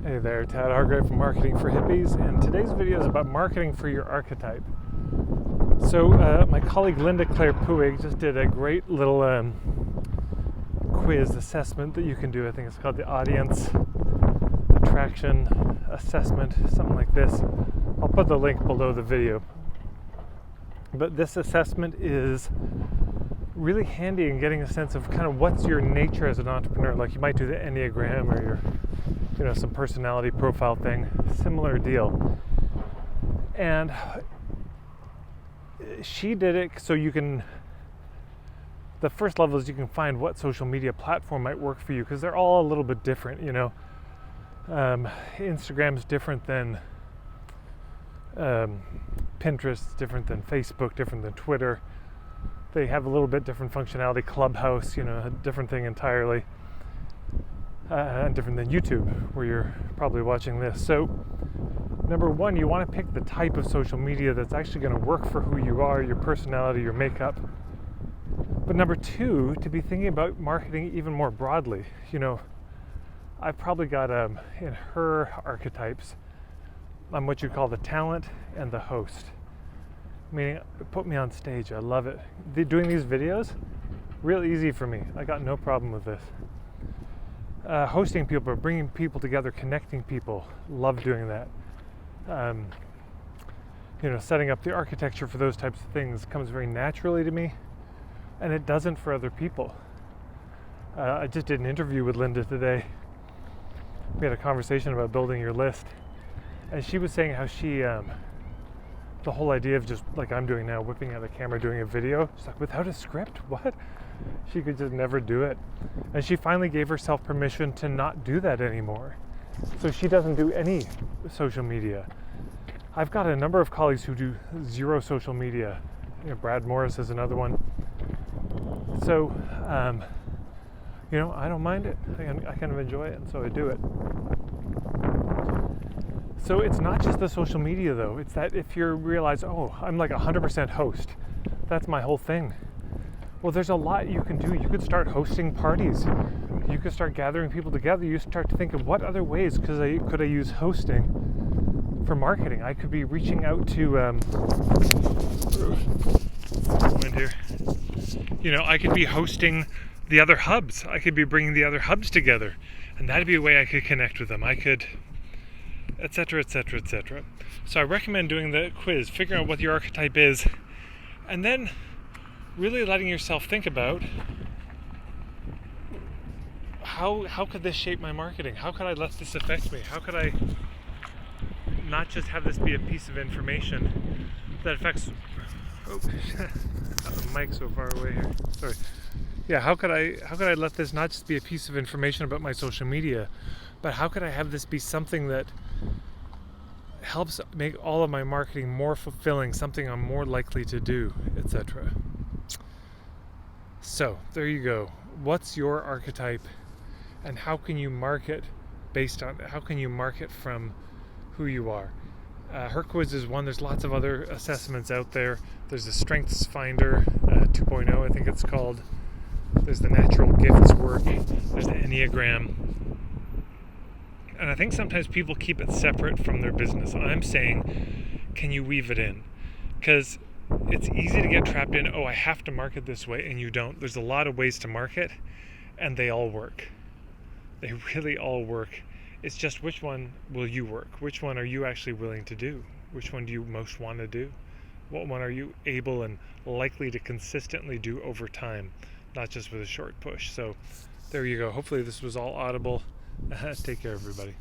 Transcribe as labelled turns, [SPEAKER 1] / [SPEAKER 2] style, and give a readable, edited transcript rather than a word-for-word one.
[SPEAKER 1] Hey there, Tad Hargrave from Marketing for Hippies, and today's video is about marketing for your archetype. So my colleague Linda Claire Puig just did a great little quiz assessment that you can do. I think it's called the Audience Attraction Assessment, something like this. I'll put the link below the video. But this assessment is really handy in getting a sense of kind of what's your nature as an entrepreneur. Like you might do the Enneagram or your some personality profile thing, similar deal. And she did it so you can, the first level is you can find what social media platform might work for you, because they're all a little bit different, Instagram's different than Pinterest, different than Facebook, different than Twitter. They have a little bit different functionality. Clubhouse, a different thing entirely. And different than YouTube, where you're probably watching this. So, number one, you want to pick the type of social media that's actually going to work for who you are, your personality, your makeup. But number two, to be thinking about marketing even more broadly. I've probably got in her archetypes, I'm what you call the talent and the host. Meaning, put me on stage. I love it. Doing these videos, real easy for me. I got no problem with this. Hosting people, bringing people together, connecting people, love doing that. Setting up the architecture for those types of things comes very naturally to me, and it doesn't for other people. I just did an interview with Linda today. We had a conversation about building your list, and she was saying how she, the whole idea of just like I'm doing now, whipping out a camera, doing a video, she's like, without a script, what? She could just never do it. And she finally gave herself permission to not do that anymore. So she doesn't do any social media. I've got a number of colleagues who do zero social media. Brad Morris is another one. So, I don't mind it. I kind of enjoy it, and so I do it. So it's not just the social media, though. It's that if you realize, I'm like 100% host. That's my whole thing. Well, there's a lot you can do. You could start hosting parties. You could start gathering people together. You start to think of what other ways could I use hosting for marketing. I could be reaching out to wind here. I could be hosting the other hubs. I could be bringing the other hubs together, and that'd be a way I could connect with them. I could, etc., etc., etc. So I recommend doing the quiz, figuring out what your archetype is, and then really letting yourself think about how could this shape my marketing? How could I let this affect me? How could I not just have this be a piece of information that affects the mic so far away here. Sorry. Yeah, how could I let this not just be a piece of information about my social media, but how could I have this be something that helps make all of my marketing more fulfilling, something I'm more likely to do, etc. So, there you go. What's your archetype, and how can you market from who you are? Her quiz is one. There's lots of other assessments out there. There's the Strengths Finder 2.0, I think it's called. There's the Natural Gifts work. There's the Enneagram. And I think sometimes people keep it separate from their business. I'm saying, can you weave it in? Because it's easy to get trapped in, I have to market this way, and you don't. There's a lot of ways to market, and they all work. They really all work. It's just, which one will you work? Which one are you actually willing to do? Which one do you most want to do? What one are you able and likely to consistently do over time, not just with a short push? So there you go. Hopefully this was all audible. Take care, everybody.